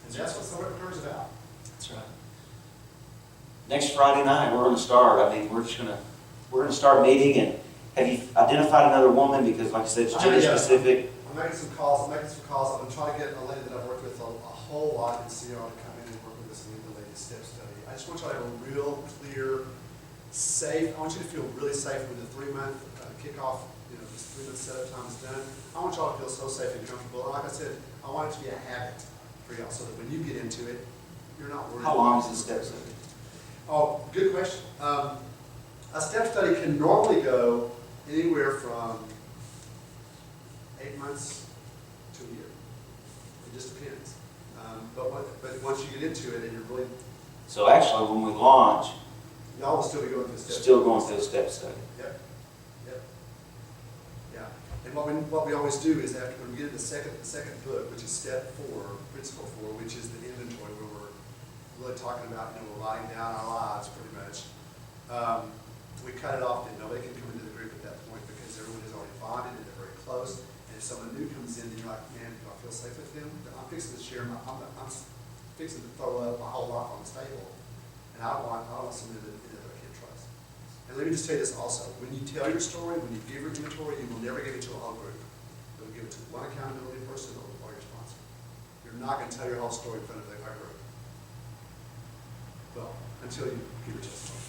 And that's what Summer Prayer is about. That's right. Next Friday night, we're going to start. I mean, we're going to start meeting. And have you identified another woman? Because, like I said, it's gender specific. I'm making some calls. I'm going to try to get a lady that I've worked with a whole lot in CR to come in and work with us and lead the ladies' step study. I just want you to have a real clear, safe. I want you to feel really safe when the 3-month kickoff, this 3-month setup time is done. I want y'all to feel so safe and comfortable. And like I said, I want it to be a habit for y'all, so that when you get into it, you're not worried. How long is the step study? Oh, good question. A step study can normally go anywhere from 8 months to a year. It just depends. But once you get into it and you're really... So actually, when we launch, y'all will still be going through the step still going through the step study. Yep. Yeah. And what we always do is after when we get into the second book, which is step 4, principle 4, which is the inventory, where we're really talking about, we're writing down our lives pretty much. We cut it off, and nobody can come into the group at that point because everyone is already bonded and they're very close. And if someone new comes in, and you're like, man, do I feel safe with them? I'm fixing to share I'm fixing to throw up my whole life on the table, and I don't want someone that I can't trust. And let me just tell you this also: when you tell your story, when you give your inventory, you will never give it to a whole group. You'll give it to one accountability person or your sponsor. You're not going to tell your whole story in front of our group. Well, until you give your testimony.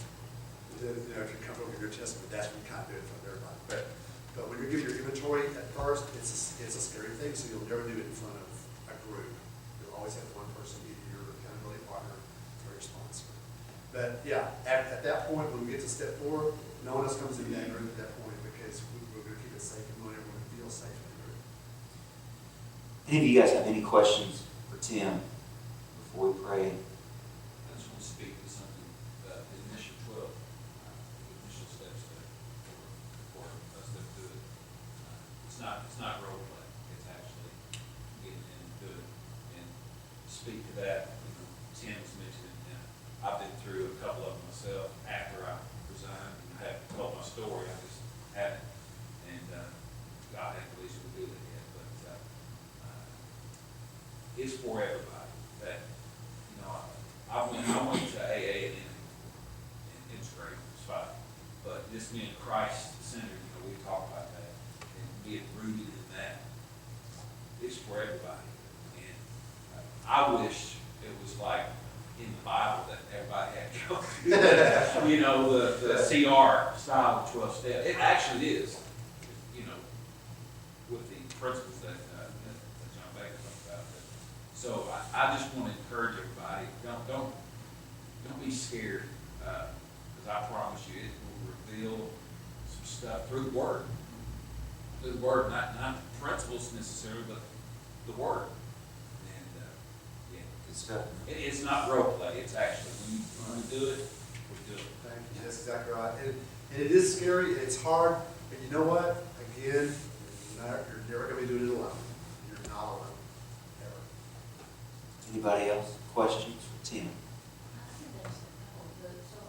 If you're comfortable with your testimony, that's when you kind of do it in front of everybody. But when you give your inventory at first, it's a scary thing, so you'll never do it in front of a group. You'll always have one person, either your accountability partner or your sponsor. But yeah, at that point, when we get to step 4, no one else comes in that group at that point because we're going to keep it safe and we want everyone to feel safe in the group. Any of you guys have any questions for Tim before we pray? it's not role play. It's actually getting into it. And speak to that, Tim was mentioning, I've been through a couple of them myself after I resigned and I haven't told my story. I just haven't. And God hadn't released me to do it yet. But it's for everybody. That, I went to AA and it's great. It's fine. But just being Christ-centered, we talk about that and being rooted in that. It's for everybody. And I wish it was like in the Bible that everybody had to go through the CR style of 12 steps. It actually is, with the principles that John Baker talked about. So I just want to encourage everybody, don't be scared, because I promise you it will reveal some stuff through the Word. Through the Word, not the principles necessarily, but the Word. Good stuff. It's not role play. It's actually, when we do it, we do it. Thank you. That's exactly right. And it is scary, it's hard, but you know what? Again, you're never going to be doing it alone. You're not alone, ever. Anybody else? Questions for Tim? So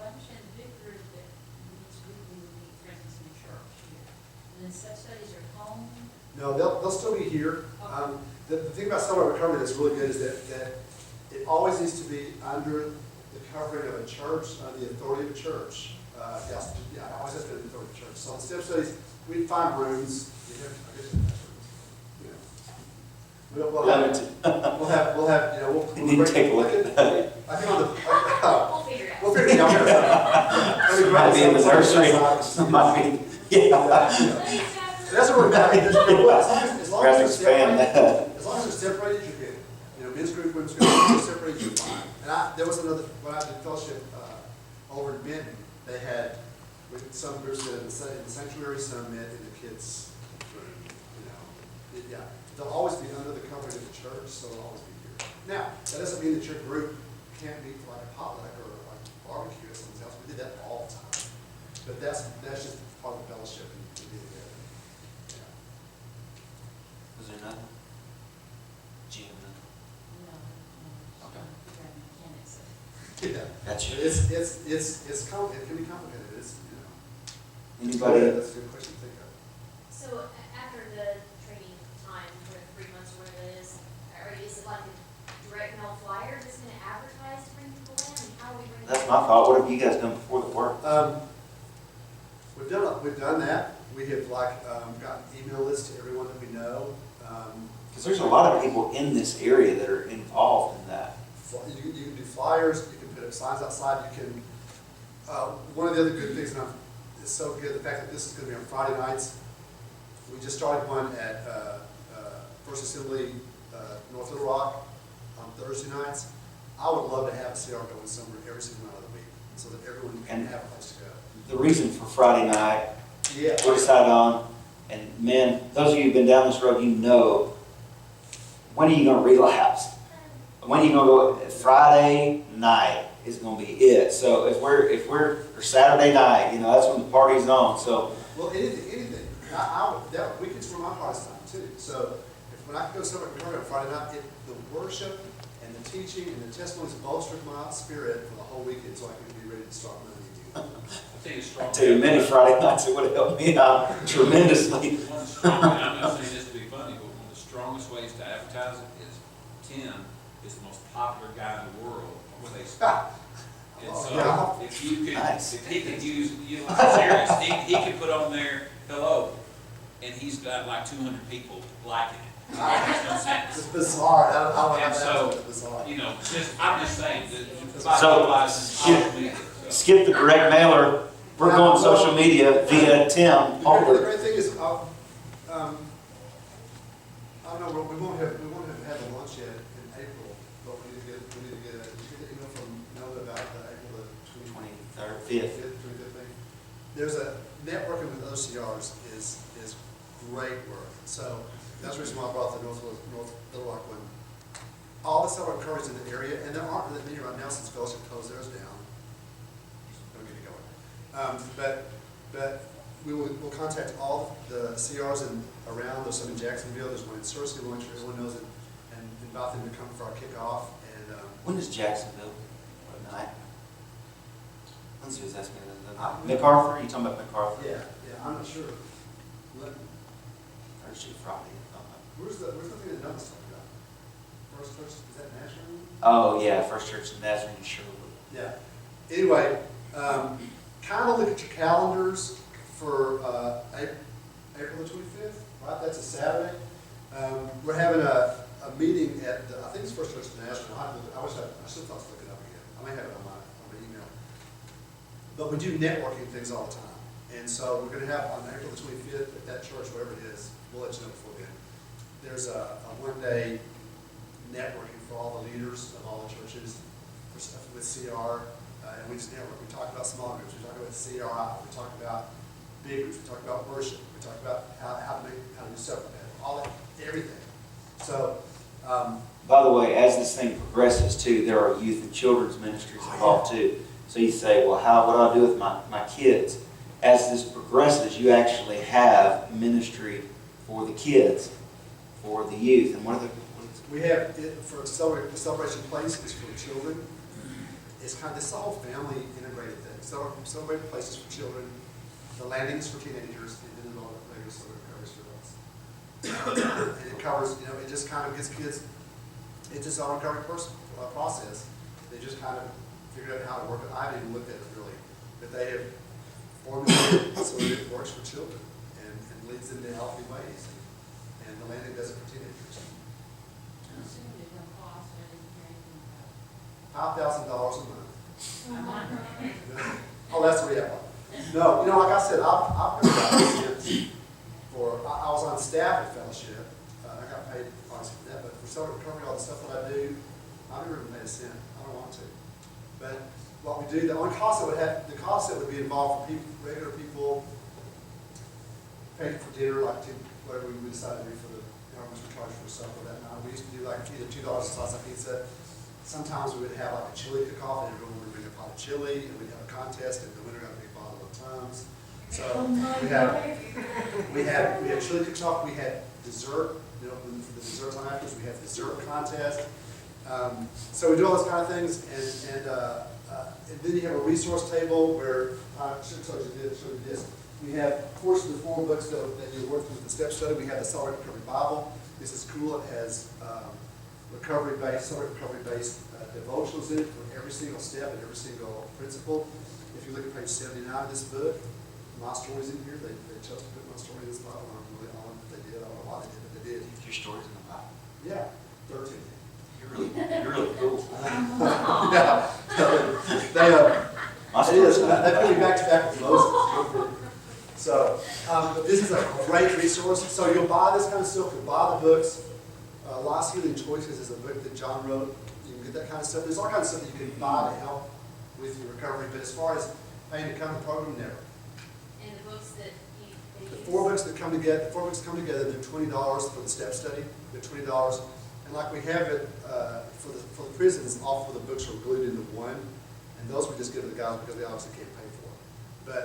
I understand the big group that meets weekly would meet, for instance, in the church here. And then set studies are home. No, they'll still be here. The thing about celebrate recovery that's really good is that it always needs to be under the covering of a church, the authority of a church. Yes, yeah, it always has to be the authority of a church. So in step studies, we find rooms. We'll have, You need to take a look at that. I think on the, We'll figure it out. we'll figure it out. Some might be in the nursery, some might be, yeah. That's what we're about. As long Graphics as fan. as long as it's separated, you're good. Men's group, women's group, it's separated, you're fine. And there was another, when I did fellowship over in Benton, they had, with some groups that in the sanctuary, some met in the kids' room. Yeah, they'll always be under the covering of the church, so they'll always be here. Now, that doesn't mean that your group can't meet for like a potluck or like barbecue or something else. We did that all the time. But that's just part of the fellowship and being together. Yeah. Was there nothing? Jim, nothing? No. Okay. Mechanics. Yeah. Gotcha. It can be complicated. Anybody? That's a good question to think of. So after the training time, for 3 months or whatever it is, is it like a direct mail flyer that's going to advertise to bring people in? And how are we bringing That's my thought. What have you guys done before the work? We've done that. We have gotten email lists to everyone that we know. Because there's a lot of people in this area that are involved in that. You can do flyers. You can put up signs outside. You can. One of the other good things, and it's so good, the fact that this is going to be on Friday nights. We just started one at First Assembly, North Little Rock, on Thursday nights. I would love to have a CR going somewhere every single night of the week, so that everyone can have a place to go. The reason for Friday night, Yeah. we decided on, and men, those of you who've been down this road, when are you going to relapse? When are you going to go? Friday night is going to be it. So if we're or Saturday night, that's when the party's on. So Well, anything. That weekends for my party's time too. So when I can go somewhere on Friday night, the worship and the teaching and the testimonies bolstered my spirit for the whole weekend, so I can be ready to start Monday again. I think it's strong. I tell you, many Friday nights it would have helped me out tremendously. I'm not saying this to be funny, but one of the strongest ways to advertise it is Tim is the most popular guy in the world where they stop. And so yeah. if you could, Nice. if he could use, I'm serious, he could put on there, hello, and he's got like 200 people liking it. It makes no sense. It's bizarre. I don't know And how so, that's bizarre. I'm just saying that the So, Bible license, social media. So. Skip the direct mailer. We're going social media via Tim The Holder. great thing is, I don't know, we won't have had the launch yet in April, but we need to get did you get the email from Noah about the April the 23rd, 5th. 25th thing? There's a networking with OCRs is great work. So that's the reason why I brought the North Little Rock one. All the celebrate recoveries in the area, and there aren't really many right now since Fellowship closed theirs down. Don't get it going. But we'll contact all the CRs around. There's some in Jacksonville, there's one in Searcy, we'll make sure everyone knows it, and invite them to come for our kickoff. And When is Jacksonville? What night? Lindsay was asking me that. MacArthur? You talking about MacArthur? yeah, I'm not sure. Thursday, Friday. I don't know. Where's the thing that Douglas talked about? First Church, is that national? Oh, yeah, First Church of Nazarene in Sherwood. Yeah. Anyway, kind of look at your calendars for April the 25th, right? That's a Saturday. We're having a meeting at, I think it's First Church of National. I should thought to look it up again. I may have it on my email. But we do networking things all the time. And so we're going to have on April the 25th at that church, wherever it is, we'll let you know before then. There's a one-day networking for all the leaders of all the churches with CR, and we just network. We talk about small groups, we talk about CRI, we talk about big groups, we talk about worship, we talk about how to do separate, all that, everything. So, By the way, as this thing progresses too, there are youth and children's ministries involved too. So you say, well, what do I do with my kids? As this progresses, you actually have ministry for the kids, for the youth. And we have it for the celebration place is for children. It's kind of this whole family integrated thing. So celebrating places for children. The landing is for teenagers, and then the later covers for adults. And it covers, it just kind of gives kids. It's just a recovery process. They just kind of figured out how to work it. I haven't even looked at it really, but they have formulated so that it works for children and leads them to healthy ways. And the landing does it for teenagers. I'm assuming there's no cost or anything. $5,000 a month. Oh, that's the rehab one. No, like I said, I've been about since I was on staff at Fellowship. I got paid obviously for that, but for sober recovery, all the stuff that I do, I've never even made a cent. I don't want to. But what we do, the only cost that would be involved for regular people, paying for dinner, like whatever we decide to do for how much we charge for supper that night. We used to do like either $2 a slice of pizza. Sometimes we would have like a chili cook-off, and everyone would bring a pot of chili, and we'd have a contest, and the winner got a big bottle of Tums. So we had chili cook-off. We had dessert. For the dessert time afterwards, we had the dessert contest. So we do all those kind of things, and then you have a resource table where I should have told you this. We have, of course, the 4 books that you're working with the step study. We have the Celebrate Recovery Bible. This is cool. It has celebrate recovery-based devotionals in it for every single step and every single principle. If you look at page 79 of this book, my story's in here. They chose to put my story in this Bible. I don't know really all they did. I don't know why they did, but they did. your stories in the Bible. Yeah, 13. You're really cool. Yeah. My It is. story's not They in the put me Bible. back to back with Moses. So, but this is a great resource. So you'll buy this kind of stuff. You'll buy the books. Lost Healing Choices is a book that John wrote. You can get that kind of stuff. There's all kinds of stuff that you can buy to help with your recovery. But as far as paying to come to the program, never. And the books that they The use. 4 books that come together, they're $20 for the step study. They're $20. And like we have it for the prisons, all 4 of the books are glued into one. And those we just give to the guys because they obviously can't pay for it. But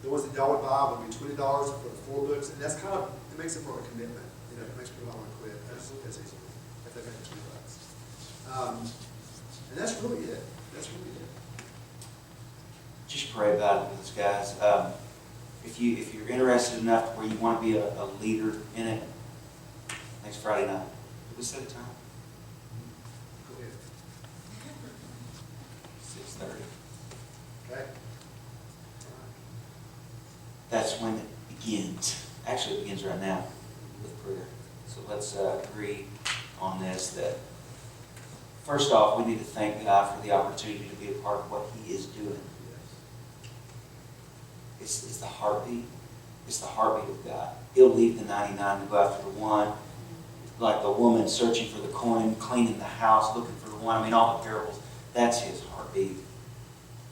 the ones that y'all would buy would be $20 for the 4 books. And that's kind of, it makes it more of a commitment. It makes people not want to quit as easily if they make the $20. And that's really it. That's really it. Just pray about it with us, guys. If you're interested enough where you want to be a leader in it, next Friday night, did we set a time? Go ahead. 6:30. Okay? That's when it begins. Actually, it begins right now with prayer. So let's agree on this, that first off, we need to thank God for the opportunity to be a part of what He is doing. It's the heartbeat. It's the heartbeat of God. He'll leave the 99 to go after the one. Like the woman searching for the coin, cleaning the house, looking for the one. I mean, all the parables. That's His heartbeat.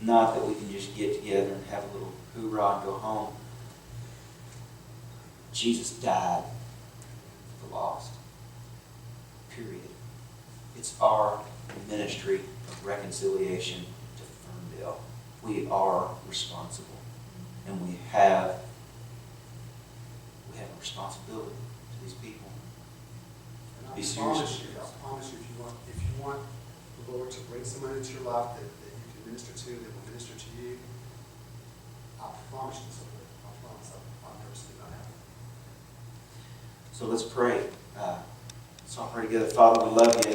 Not that we can just get together and have a little hoorah and go home. Jesus died for the lost. Period. It's our ministry of reconciliation to Ferndale. We are responsible. and we have a responsibility to these people. And Be I serious. promise you, if you want the Lord to bring someone into your life that you can minister to, that will minister to you, I promise you this will work. I promise. I've never seen that happen. So let's pray. Let's all pray together. Father, we love you.